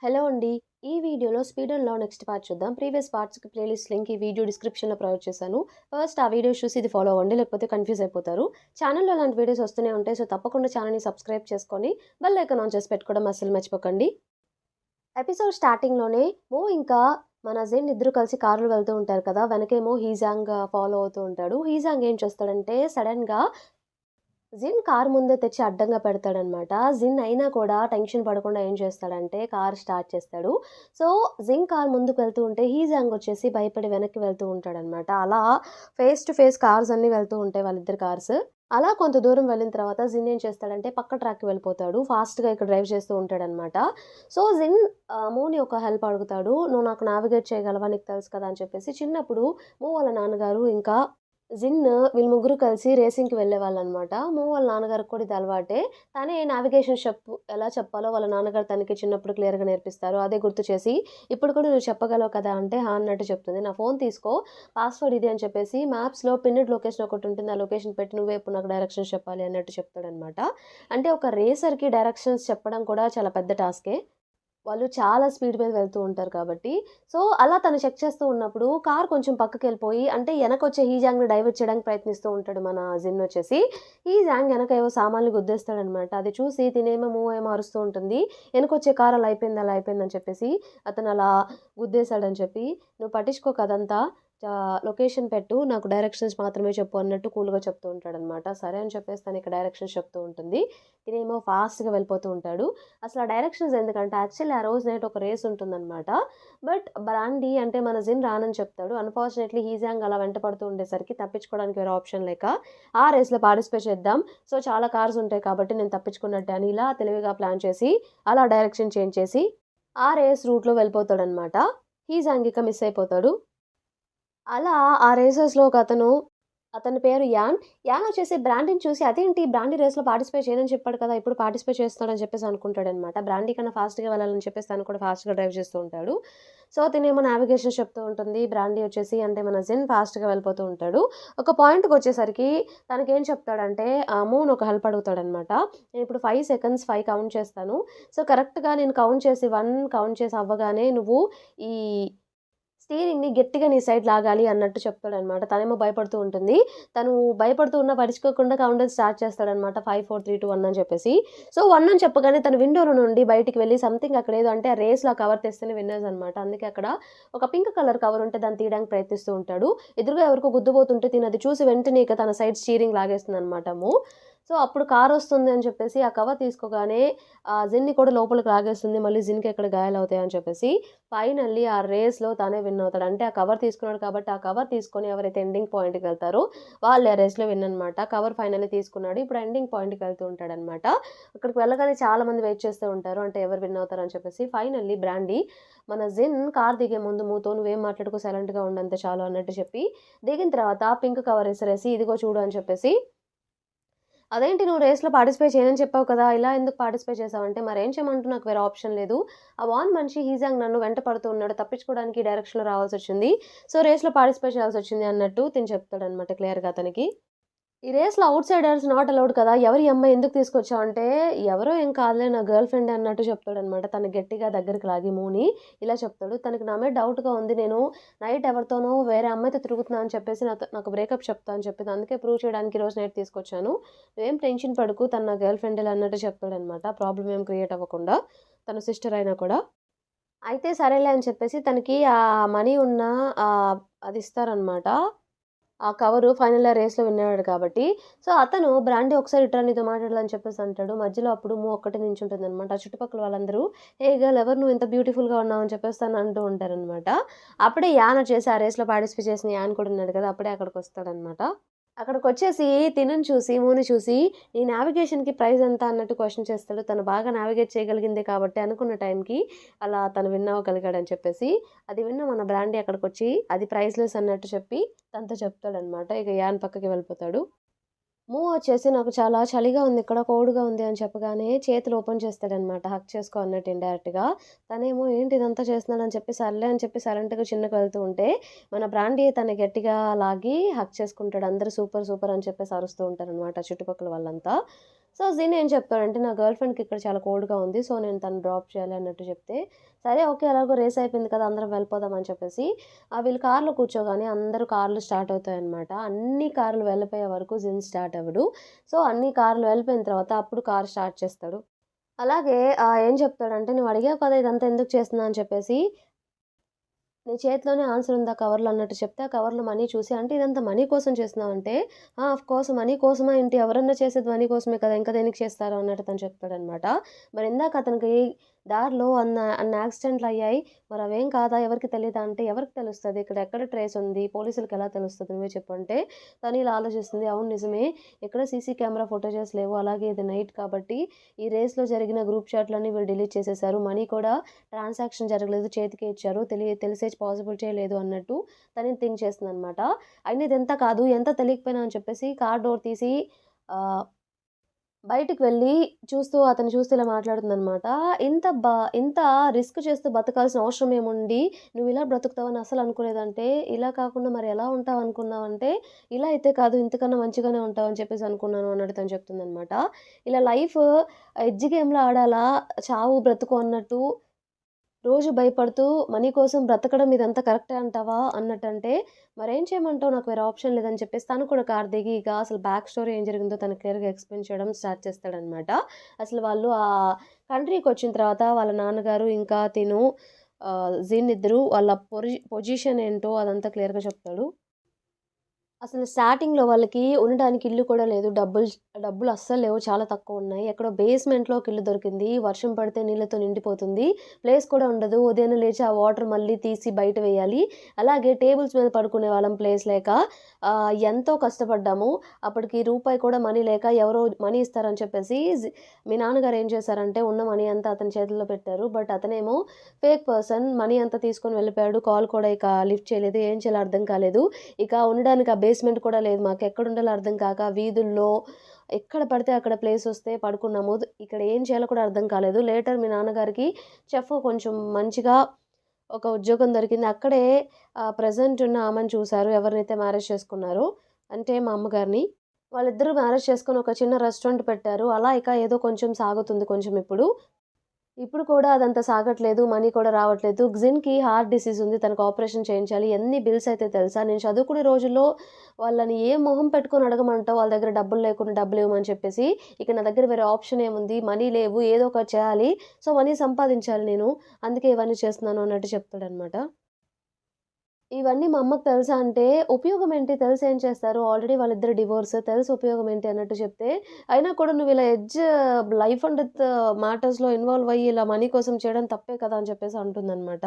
Hello అండి. ఈ వీడియోలో speed and love next part చూద్దాం. ప్రీవియస్ పార్ట్స్‌కి ప్లేలిస్ట్ లింక్ ఈ వీడియో డిస్క్రిప్షన్‌లో ప్రొవైడ్ చేశాను. ఫస్ట్ ఆ వీడియోస్ చూసి ఇది ఫాలో అవ్వండి. లేకపోతే కన్‌ఫ్యూజ్ అయిపోతారు. ఛానెల్‌లో ఇలాంటి వీడియోస్ వస్తూనే ఉంటాయి. సో, తప్పకుండా ఛానెల్‌ని సబ్స్క్రైబ్ చేసుకొని బెల్ ఐకాన్ ఆన్ చేసి పెట్టుకోవడం అస్సలు మర్చిపోకండి. ఎపిసోడ్ స్టార్టింగ్‌లోనే ఇంకా మన జిన్ ఇద్దరు కలిసి కార్‌లో వెళ్తూ ఉంటారు కదా! వెనకేమో హీజాంగ్ ఫాలో అవుతూ ఉంటాడు. హీజాంగ్ ఏం చేస్తాడంటే సడెన్‌గా జిన్ కారు ముందే తెచ్చి అడ్డంగా పెడతాడనమాట. జిన్ అయినా కూడా టెన్షన్ పడకుండా ఏం చేస్తాడంటే కార్ స్టార్ట్ చేస్తాడు. సో, జిన్ కార్ ముందుకు వెళ్తూ ఉంటే హీజాంగ్ వచ్చేసి భయపడి వెనక్కి వెళ్తూ ఉంటాడనమాట. అలా ఫేస్ టు ఫేస్ కార్స్ అన్నీ వెళ్తూ ఉంటాయి వాళ్ళిద్దరి కార్స్. అలా కొంత దూరం వెళ్ళిన తర్వాత జిన్ ఏం చేస్తాడంటే పక్క ట్రాక్‌కి వెళ్ళిపోతాడు. ఫాస్ట్‌గా ఇక్కడ డ్రైవ్ చేస్తూ ఉంటాడనమాట. సో, జిన్ మూని ఒక హెల్ప్ అడుగుతాడు. "నువ్వు నాకు నావిగేట్ చేయగలవా? నీకు తెలుసు కదా!" అని చెప్పేసి. చిన్నప్పుడు వాళ్ళ నాన్నగారు ఇంకా జిన్ వీళ్ళు ముగ్గురు కలిసి రేసింగ్‌కి వెళ్ళేవాళ్ళనమాట. వాళ్ళ నాన్నగారికి కూడా ఇది అలవాటే. తనే నావిగేషన్ ఎలా చెప్పాలో వాళ్ళ నాన్నగారు తనకి చిన్నప్పుడు క్లియర్‌గా నేర్పిస్తారు. అదే గుర్తు చేసి, "ఇప్పుడు కూడా నువ్వు చెప్పగలవు కదా!" అంటే, "హా!" అన్నట్టు చెప్తుంది. "నా ఫోన్ తీసుకో, పాస్వర్డ్ ఇది" అని చెప్పేసి మ్యాప్స్‌లో పిన్నిడ్ లొకేషన్ ఒకటుంటుంది. ఆ లొకేషన్ పెట్టి నువ్వే ఇప్పుడు నాకు డైరెక్షన్స్ చెప్పాలి అన్నట్టు చెప్తాడనమాట. అంటే ఒక రేసర్‌కి డైరెక్షన్స్ చెప్పడం కూడా చాలా పెద్ద టాస్కే. వాళ్ళు చాలా స్పీడ్ మీద వెళ్తూ ఉంటారు కాబట్టి. సో, అలా తను చెక్ చేస్తూ ఉన్నప్పుడు కార్ కొంచెం పక్కకెళ్ళిపోయి అంటే ఎనకొచ్చే హీజాంగ్‌ని డైవర్ట్ చేయడానికి ప్రయత్నిస్తూ ఉంటాడు మన జిన్ వచ్చేసి. హీజాంగ్ ఎనక ఏవో సామాన్లు గుద్దేస్తాడనమాట. అది చూసి తినేమో ఏమో అరుస్తూ ఉంటుంది. ఎనకొచ్చే కార్ అలా అయిపోయింది, అలా అయిపోయిందని చెప్పేసి అతను అలా గుద్దేశాడని చెప్పి, "నువ్వు పట్టించుకోకు అదంతా. లొకేషన్ పెట్టు. నాకు డైరెక్షన్స్ మాత్రమే చెప్పు" అన్నట్టు కూల్‌గా చెప్తూ ఉంటాడనమాట. సరే అని చెప్పేసి తనకి డైరెక్షన్స్ చెప్తూ ఉంటుంది. తినేమో ఫాస్ట్‌గా వెళ్ళిపోతూ ఉంటాడు. అసలు ఆ డైరెక్షన్స్ ఎందుకంటే యాక్చువల్లీ ఆ రోజు నైట్ ఒక రేస్ ఉంటుందనమాట. బట్ బ్రాండీ అంటే మన జిన్ రానని చెప్తాడు. అన్‌ఫార్చునేట్‌లీ హీజాంగ్ అలా వెంట పడుతూ ఉండేసరికి తప్పించుకోవడానికి వేరే ఆప్షన్ లేక ఆ రేస్‌లో పార్టిసిపేట్ చేద్దాం. సో, చాలా కార్స్ ఉంటాయి కాబట్టి నేను తప్పించుకున్నట్టే అని ఇలా తెలివిగా ప్లాన్ చేసి అలా డైరెక్షన్ చేంజ్ చేసి ఆ రేస్ రూట్‌లో వెళ్ళిపోతాడనమాట. హీజాంగ్ ఇక మిస్ అయిపోతాడు. అలా ఆ రేసెస్‌లో ఒకతను అతని పేరు యాన్. యాన్ వచ్చేసి బ్రాండీని చూసి అదేంటి బ్రాండీ రేస్‌లో పార్టిసిపేట్ చేయనని చెప్పాడు కదా! ఇప్పుడు పార్టిసిపేట్ చేస్తున్నాడని చెప్పేసి అనుకుంటాడనమాట. బ్రాండీ కన్నా ఫాస్ట్‌గా వెళ్ళాలని చెప్పేసి తను కూడా ఫాస్ట్‌గా డ్రైవ్ చేస్తూ ఉంటాడు. సో, తినేమో నావిగేషన్ చెప్తూ ఉంటుంది. బ్రాండీ వచ్చేసి అంటే మన జిన్ ఫాస్ట్‌గా వెళ్ళిపోతూ ఉంటాడు. ఒక పాయింట్‌కొచ్చేసరికి తనకేం చెప్తాడంటే మూన్ ఒక హెల్ప్ అడుగుతాడనమాట. నేనిప్పుడు 5 సెకండ్స్ 5 కౌంట్ చేస్తాను. సో, కరెక్ట్‌గా నేను కౌంట్ చేసి 1 కౌంట్ చేసి అవ్వగానే నువ్వు ఈ స్టీరింగ్‌ని గట్టిగా నీ సైడ్ లాగాలి అన్నట్టు చెప్తాడనమాట. తనేమో భయపడుతూ ఉంటుంది. తను భయపడుతూ ఉన్నా పట్టించుకోకుండా కౌంట్ డౌన్ స్టార్ట్ చేస్తాడనమాట. 5, 4, 3, 2, 1 అని చెప్పేసి. సో, 1 అని చెప్పగానే తను విండోలో నుండి బయటికి వెళ్లి సంథింగ్ అక్కడేదో అంటే ఆ రేస్‌లో ఆ కవర్ తెస్తేనే విన్నర్స్ అనమాట. అందుకే అక్కడ ఒక పింక్ కలర్ కవర్ ఉంటే దాన్ని తీయడానికి ప్రయత్నిస్తూ ఉంటాడు. ఎదురుగా ఎవరికో గుద్దుబోతుంటే తినది చూసి వెంటనే ఇక తన సైడ్ స్టీరింగ్ లాగేస్తుందనమాట సో, అప్పుడు కారొస్తుంది అని చెప్పేసి ఆ కవర్ తీసుకోగానే జిన్‌ని కూడా లోపలికి లాగేస్తుంది. మళ్ళీ జిన్‌కి ఎక్కడ గాయాలవుతాయని చెప్పేసి ఫైనల్లీ ఆ రేస్‌లో తనే విన్ అవుతాడు. అంటే ఆ కవర్ తీసుకున్నాడు కాబట్టి, ఆ కవర్ తీసుకొని ఎవరైతే ఎండింగ్ పాయింట్‌కి వెళ్తారో వాళ్ళే ఆ రేస్‌లో విన్ అనమాట. కవర్ ఫైనల్లీ తీసుకున్నాడు. ఇప్పుడు ఎండింగ్ పాయింట్‌కి వెళ్తూ ఉంటాడనమాట. అక్కడికి వెళ్ళగానే చాలా మంది వెయిట్ చేస్తూ ఉంటారు. అంటే ఎవరు విన్ అవుతారని చెప్పేసి. ఫైనల్లీ బ్రాండీ మన జిన్ కార్ దిగే ముందు "మూతో నువ్వేం మాట్లాడకు సైలెంట్‌గా ఉండు అంతే చాలు" అన్నట్టు చెప్పి, దిగిన తర్వాత పింక్ కవర్ ఇసిరేసి "ఇదిగో చూడు" అని చెప్పేసి "అదేంటి నువ్వు రేస్‌లో పార్టిసిపేట్ చేయనని చెప్పావు కదా! ఇలా ఎందుకు పార్టిసిపేట్ చేసావంటే" "మరేం చేయమంటావు నాకు వేరే ఆప్షన్ లేదు. ఆ వాన్ మనిషి హీజాంగ్ నన్ను వెంట పడుతూ ఉన్నాడు. తప్పించుకోవడానికి ఈ డైరెక్షన్‌లో రావాల్సొచ్చింది. సో, రేస్‌లో పార్టిసిపేట్ చేయాల్సొచ్చింది" అన్నట్టు తిను చెప్తాడనమాట క్లియర్‌గా అతనికి. ఈ రేస్‌లో ఔట్‌సైడర్స్ నాట్ అలౌడ్ కదా! ఎవరు ఈ అమ్మాయి ఎందుకు తీసుకొచ్చావంటే, ఎవరో ఏం కాదులే నా గర్ల్ ఫ్రెండే అన్నట్టు చెప్తాడనమాట. తను గట్టిగా దగ్గరికి లాగి మూని ఇలా చెప్తాడు. తనకి నా మీద డౌట్‌గా ఉంది. నేను నైట్ ఎవరితోనో వేరే అమ్మాయితో తిరుగుతున్నా అని చెప్పేసి నాకు బ్రేకప్ చెప్తా అని చెప్పింది. అందుకే ప్రూవ్ చేయడానికి ఈరోజు నైట్ తీసుకొచ్చాను. నువ్వేం టెన్షన్ పడకు తను నా గర్ల్ ఫ్రెండేలే అన్నట్టు చెప్తాడనమాట. ప్రాబ్లమ్ ఏం క్రియేట్ అవ్వకుండా. తను సిస్టర్ అయినా కూడా. అయితే సరేలే అని చెప్పేసి తనకి మనీ ఉన్న అది ఇస్తారనమాట. ఆ కవరు ఫైనల్‌గా రేస్‌లో విన్ అయ్యాడు కాబట్టి. సో, అతను బ్రాండీ ఒకసారి ఇటురా నీతో మాట్లాడాలని చెప్పేసి అంటాడు. మధ్యలో అప్పుడు ఒక్కటే నించుంటుందనమాట. ఆ చుట్టుపక్కల వాళ్ళందరూ "హే గర్ల్ ఎవరు నువ్వు ఇంత బ్యూటిఫుల్‌గా ఉన్నావు" అని చెప్పేసి తను అంటూ ఉంటారనమాట. అప్పుడే యాన్ వచ్చేసి ఆ రేస్‌లో పార్టిసిపేట్ చేసిన యాన్ కూడా ఉన్నాడు కదా! అప్పుడే అక్కడికొస్తాడనమాట. అక్కడికొచ్చేసి తినని చూసి, మూని చూసి, "నీ నావిగేషన్‌కి ప్రైజ్ ఎంత?" అన్నట్టు క్వెషన్ చేస్తాడు. తను బాగా నావిగేట్ చేయగలిగిందే కాబట్టి అనుకున్న టైంకి అలా తను విన్ అవ్వగలిగాడని చెప్పేసి, అది విన్న మన బ్రాండీ అక్కడికొచ్చి, అది ప్రైజ్‌లెస్ అన్నట్టు చెప్పి తనతో చెప్తాడనమాట. ఇక యాన్ పక్కకి వెళ్ళిపోతాడు. వచ్చేసి నాకు చాలా చలిగా ఉంది ఇక్కడ, కోల్డ్‌గా ఉంది అని చెప్పగానే చేతులు ఓపెన్ చేస్తాడనమాట. హగ్ చేసుకో అన్నట్టు ఇండైరెక్ట్‌గా. తనేమో ఏంటి ఇదంతా చేస్తున్నాడని చెప్పి సర్లే అని చెప్పి సైలెంట్‌గా చిన్నగా వెళ్తూ ఉంటే, మన బ్రాండీ తన్ని గట్టిగా లాగి హగ్ చేసుకుంటాడు. అందరూ సూపర్, సూపర్ అని చెప్పేసి అరుస్తూ ఉంటారనమాట చుట్టుపక్కల వాళ్ళంతా. సో, జిన్ ఏం చెప్తాడంటే, నా గర్ల్ ఫ్రెండ్‌కి ఇక్కడ చాలా కోల్డ్‌గా ఉంది. సో, నేను తనని డ్రాప్ చేయాలి అన్నట్టు చెప్తే, సరే ఓకే. ఎలాగో రేస్ అయిపోయింది కదా! అందరం వెళ్ళిపోదాం అని చెప్పేసి, వీళ్ళు కార్‌లో కూర్చోగానే అందరూ కార్‌లు స్టార్ట్ అవుతాయన్నమాట. అన్ని కార్‌లు వెళ్ళిపోయే వరకు జిన్ స్టార్ట్ అవ్వడు. సో, అన్ని కార్‌లు వెళ్ళిపోయిన తర్వాత అప్పుడు కార్ స్టార్ట్ చేస్తాడు. అలాగే ఏం చెప్తాడంటే, "నువ్వు అడిగావు కదా! ఇదంతా ఎందుకు చేస్తున్నా" అని చెప్పేసి, "నీ చేతిలోనే ఆన్సర్ ఉంది ఆ కవర్‌లో" అన్నట్టు చెప్తే, ఆ కవర్‌లో మనీ చూసి, "అంటే ఇదంతా మనీ కోసం చేస్తున్నావంటే?" "ఆ! ఆఫ్‌కోర్స్ మనీ కోసమా ఏంటి? ఎవరన్నా చేసేది మనీ కోసమే కదా! ఇంకా దేనికి చేస్తారు" అన్నట్టు తను చెప్తాడనమాట. మరి ఇందాక అతనికి దారిలో అన్ని యాక్సిడెంట్‌లయ్యాయి. మరి అవేం కాదా? ఎవరికీ తెలీదా? అంటే, "ఎవరికి తెలుస్తది? ఇక్కడ ఎక్కడ ట్రేస్ ఉంది? పోలీసులకి ఎలా తెలుస్తది? నువ్వే చెప్పు" అంటే, తను ఇలా ఆలోచిస్తుంది. అవును నిజమే. ఎక్కడ సీసీ కెమెరా ఫుటేజెస్ లేవు. అలాగే ఇది నైట్ కాబట్టి, ఈ రేస్‌లో జరిగిన గ్రూప్ చాట్‌లన్నీ వీళ్ళు డిలీట్ చేసేశారు. మనీ కూడా ట్రాన్సాక్షన్ జరగలేదు. చేతికే ఇచ్చారు. తెలిసే పాసిబిలిటీయే లేదు అన్నట్టు తనే థింక్ చేస్తుందనమాట. అయినా ఇదంతా కాదు. ఎంత తెలియకపోయినా అని చెప్పేసి కార్ డోర్ తీసి ఆహ్, బయటికి వెళ్ళి అతన్ని చూస్తూ ఇలా మాట్లాడుతుందనమాట. ఇంత రిస్క్ చేస్తూ బతకాల్సిన అవసరం ఏముంది? నువ్వు ఇలా బ్రతుకుతావని అస్సలు అనుకోలేదంటే, ఇలా కాకుండా మరి ఎలా ఉంటావనుకున్నావంటే, ఇలా అయితే కాదు ఇంతకన్నా మంచిగానే ఉంటావని చెప్పేసి అనుకున్నాను అన్నట్టు తను చెప్తుందనమాట. ఇలా లైఫ్ ఎడ్జ్ గేమ్‌లో ఆడాలా, చావు బ్రతుకు అన్నట్టు రోజు భయపడుతూ మనీ కోసం బ్రతకడం ఇదంతా కరెక్టే అంటావా? అన్నట్టంటే, మరేం చేయమంటావు? నాకు వేరే ఆప్షన్ లేదని చెప్పేసి తను కూడా కారు దిగి ఇక అసలు బ్యాక్ స్టోరీ ఏం జరిగిందో తనకు క్లియర్‌గా ఎక్స్‌ప్లెయిన్ చేయడం స్టార్ట్ చేస్తాడనమాట. అసలు వాళ్ళు కంట్రీకొచ్చిన తర్వాత వాళ్ళ నాన్నగారు ఇంకా జిన్ ఇద్దరు వాళ్ళ పొజిషన్ ఏంటో అదంతా క్లియర్‌గా చెప్తాడు. అసలు స్టార్టింగ్‌లో వాళ్ళకి ఉండడానికి ఇల్లు కూడా లేదు. డబ్బులు అస్సలు లేవు. చాలా తక్కువున్నాయి. ఎక్కడో బేస్‌మెంట్‌లో ఒక ఇల్లు దొరికింది. వర్షం పడితే నీళ్ళతో నిండిపోతుంది. ప్లేస్ కూడా ఉండదు. ఉదయాన్నే లేచి ఆ వాటర్ మళ్ళీ తీసి బయట వేయాలి. అలాగే టేబుల్స్ మీద పడుకునే వాళ్ళం ప్లేస్ లేక. ఎంతో కష్టపడ్డాము. అప్పటికి రూపాయి కూడా మనీ లేక ఎవరో మనీ ఇస్తారని చెప్పేసి మీ నాన్నగారు ఏం చేశారంటే ఉన్న మనీ అంతా అతని చేతుల్లో పెట్టారు. బట్ అతనేమో ఫేక్ పర్సన్ మనీ అంతా తీసుకొని వెళ్ళిపోయాడు. కాల్ కూడా ఇక లిఫ్ట్ చేయలేదు. ఏం చేయాలో అర్థం కాలేదు. ఇక ఉండడానికి ఆ బేస్‌మెంట్ కూడా లేదు మాకు. ఎక్కడుండాలో అర్థం కాక వీధుల్లో ఎక్కడ పడితే అక్కడ ప్లేసొస్తే పడుకున్నాము. ఇక్కడ ఏం చేయాలో కూడా అర్థం కాలేదు. లేటర్ మీ నాన్నగారికి కొంచెం మంచిగా ఒక ఉద్యోగం దొరికింది. అక్కడే ప్రెజెంట్ ఉన్న ఆమెను చూసారు. ఎవరినైతే మ్యారేజ్ చేసుకున్నారో అంటే మా అమ్మగారిని. వాళ్ళిద్దరూ మ్యారేజ్ చేసుకొని ఒక చిన్న రెస్టారెంట్ పెట్టారు. అలా ఇక ఏదో కొంచెం సాగుతుంది కొంచెం ఇప్పుడు. ఇప్పుడు కూడా అదంత సాగట్లేదు. మనీ కూడా రావట్లేదు. గ్జిన్‌కి హార్ట్ డిసీజ్ ఉంది. తనకు ఆపరేషన్ చేయించాలి. ఎన్ని బిల్స్ అయితే తెలుసా? నేను చదువుకునే రోజుల్లో వాళ్ళని ఏ మొహం పెట్టుకొని అడగమంటావు? వాళ్ళ దగ్గర డబ్బులు లేకుండా డబ్బులివ్వమని చెప్పేసి. ఇక నా దగ్గర వేరే ఆప్షన్ ఏముంది? మనీ లేవు. ఏదో ఒకటి చేయాలి. సో, మనీ సంపాదించాలి నేను. అందుకే ఇవన్నీ చేస్తున్నాను అన్నట్టు చెప్తాడనమాట. ఇవన్నీ మా అమ్మకి తెలుసా అంటే, ఉపయోగం ఏంటి? తెలిసేం చేస్తారు? ఆల్రెడీ వాళ్ళిద్దరు డివోర్స్. తెలిసి ఉపయోగం ఏంటి అన్నట్టు చెప్తే, అయినా కూడా నువ్వు ఇలా లైఫ్ అండ్ డెత్ మ్యాటర్స్‌లో ఇన్వాల్వ్ అయ్యి ఇలా మనీ కోసం చేయడం తప్పే కదా! అని చెప్పేసి అంటుందనమాట.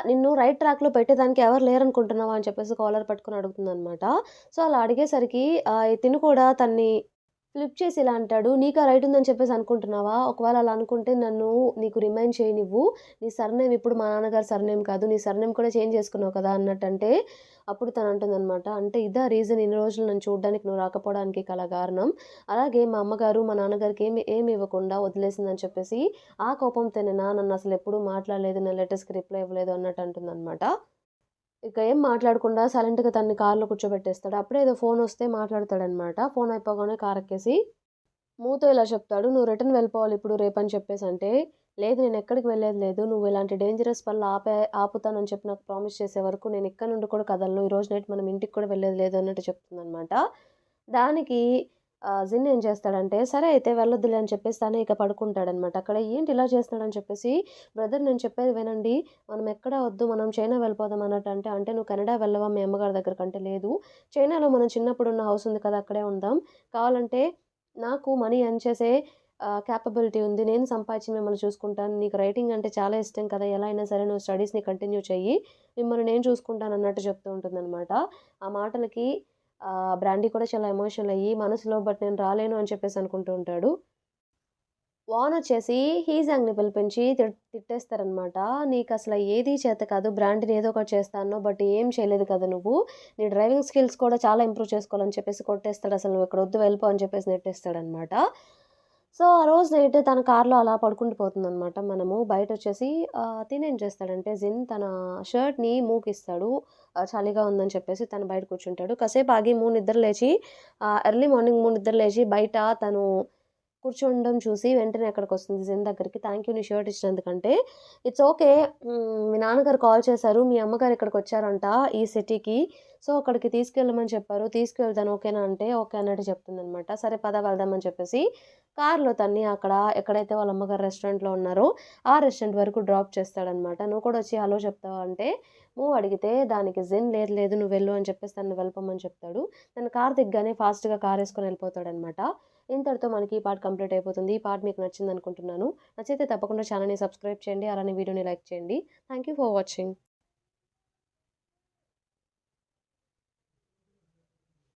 నిన్ను రైట్ ట్రాక్‌లో పెట్టేదానికి ఎవరు లేరనుకుంటున్నావా? అని చెప్పేసి కాలర్ పట్టుకొని అడుగుతుందనమాట. సో, అలా అడిగేసరికి తిను కూడా తన్ని ఫ్లిప్ చేసి ఇలా అంటాడు. "నీకా రైట్ ఉందని చెప్పేసి అనుకుంటున్నావా? ఒకవేళ అలా అనుకుంటే నన్ను నీకు రిమైండ్ చేయనివ్వు. నీ సర్‌నేమ్ ఇప్పుడు మా నాన్నగారి సర్‌నేమ్ కాదు. నీ సర్‌నేమ్ కూడా చేంజ్ చేసుకున్నావు కదా!" అన్నట్టంటే, అప్పుడు తను అంటుందనమాట. "అంటే ఇదా రీజన్ ఇన్ని రోజులు నన్ను చూడడానికి నువ్వు రాకపోవడానికి గల కారణం. అలాగే మా అమ్మగారు, మా నాన్నగారికి ఏమి ఇవ్వకుండా వదిలేసిందని చెప్పేసి ఆ కోపంతోనేనా నన్నసలెప్పుడూ మాట్లాడలేదు. నా లెటర్స్‌కి రిప్లై ఇవ్వలేదు" అన్నట్టు అంటుందనమాట. ఇక ఏం మాట్లాడకుండా సైలెంట్‌గా తనని కార్‌లో కూర్చోబెట్టేస్తాడు. అప్పుడే ఏదో ఫోనొస్తే మాట్లాడతాడనమాట. ఫోన్ అయిపోగానే కారెక్కేసి మూతో ఇలా చెప్తాడు. "నువ్వు రిటర్న్ వెళ్ళిపోవాలి ఇప్పుడు రేపని" చెప్పేసంటే, "లేదు నేనెక్కడికి వెళ్ళేది లేదు. నువ్వు ఇలాంటి డేంజరస్ పనులు ఆపుతానని చెప్పి నాకు ప్రామిస్ చేసే వరకు నేను ఇక్కడి నుండి కూడా కదలను. ఈరోజు నైట్ మనం ఇంటికి కూడా వెళ్ళేది లేదు" అన్నట్టు చెప్తుందనమాట. దానికి జిన్ ఏం చేస్తాడంటే, సరే అయితే వెళ్ళొద్దులే అని చెప్పేసి తనే ఇక పడుకుంటాడనమాట. అక్కడ ఏంటి ఇలా చేస్తున్నాడని చెప్పేసి, బ్రదర్ నేను చెప్పేది వినండి. మనం ఎక్కడ వద్దు మనం చైనా వెళ్ళిపోదాం అన్నట్టంటే, అంటే "నువ్వు కెనడా వెళ్ళవా మీ అమ్మగారి దగ్గరకంటే" లేదు. చైనాలో మనం చిన్నప్పుడున్న హౌస్ ఉంది కదా! అక్కడే ఉందాం. కావాలంటే నాకు మనీ ఎర్న్ చేసే కేపబిలిటీ ఉంది. నేను సంపాదించి మిమ్మల్ని చూసుకుంటాను. నీకు రైటింగ్ అంటే చాలా ఇష్టం కదా! ఎలా అయినా సరే నువ్వు స్టడీస్‌ని కంటిన్యూ చెయ్యి. మిమ్మల్ని నేను చూసుకుంటాను అన్నట్టు చెప్తూ ఉంటుందనమాట. ఆ మాటలకి బ్రాండీ కూడా చాలా ఎమోషనల్ అయ్యి మనసులో నేను రాలేను అని చెప్పేసి అనుకుంటూ ఉంటాడు. వానొచ్చేసి హీజాంగ్‌ని పిలిపించి తిట్టేస్తారనమాట. "నీకసల ఏది చేత కాదు. బ్రాండీని ఏదో ఒకటి చేస్తా అన్నావు. బట్ ఏం చేయలేదు కదా నువ్వు. నీ డ్రైవింగ్ స్కిల్స్ కూడా చాలా ఇంప్రూవ్ చేసుకోవాలని" చెప్పేసి కొట్టేస్తాడు. "అసలు నువ్వు ఇక్కడ వద్దు వెళ్ళిపో" అని చెప్పేసి నెట్టేస్తాడనమాట. సో, ఆ రోజు నైట్ తన కార్‌లో అలా పడుకుంటూ పోతుందనమాట. మనము బయటొచ్చేసి తినేం చేస్తాడంటే తన షర్ట్‌ని మూకిస్తాడు. చలిగా ఉందని చెప్పేసి తను బయట కూర్చుంటాడు. కాసేపు ఆగి నిద్ర లేచి ఎర్లీ మార్నింగ్ నిద్ర లేచి బయట తను కూర్చుండడం చూసి వెంటనే అక్కడికొస్తుంది దగ్గరికి. థాంక్ యూ నీ షర్ట్ ఇచ్చినందుకంటే, ఇట్స్ ఓకే. మీ నాన్నగారు కాల్ చేశారు. మీ అమ్మగారు ఇక్కడికొచ్చారంట ఈ సిటీకి. సో, అక్కడికి తీసుకెళ్ళమని చెప్పారు. తీసుకెళ్తాను ఓకేనా అంటే, ఓకే అన్నట్టు చెప్తుందనమాట. సరే పద వెళ్దామని చెప్పేసి కార్‌లో తన్ని అక్కడ ఎక్కడైతే వాళ్ళ అమ్మగారు రెస్టారెంట్‌లో ఉన్నారో, ఆ రెస్టారెంట్ వరకు డ్రాప్ చేస్తాడనమాట. నువ్వు కూడా వచ్చి హలో చెప్తావా అంటే, అడిగితే దానికి లేదు లేదు నువ్వు వెళ్ళు అని చెప్పేసి తనని వెళ్ళిపోమని చెప్తాడు. తను కార్ దిగ్గానే ఫాస్ట్‌గా కారేసుకొని వెళ్ళిపోతాడనమాట. ఇంతటితో మనకి ఈ పార్ట్ కంప్లీట్ అయిపోతుంది. ఈ పార్ట్ మీకు నచ్చిందనుకుంటున్నాను. నచ్చితే తప్పకుండా ఛానెల్‌ని సబ్స్క్రైబ్ చేయండి. అలానే వీడియోని లైక్ చేయండి. Thank you for watching.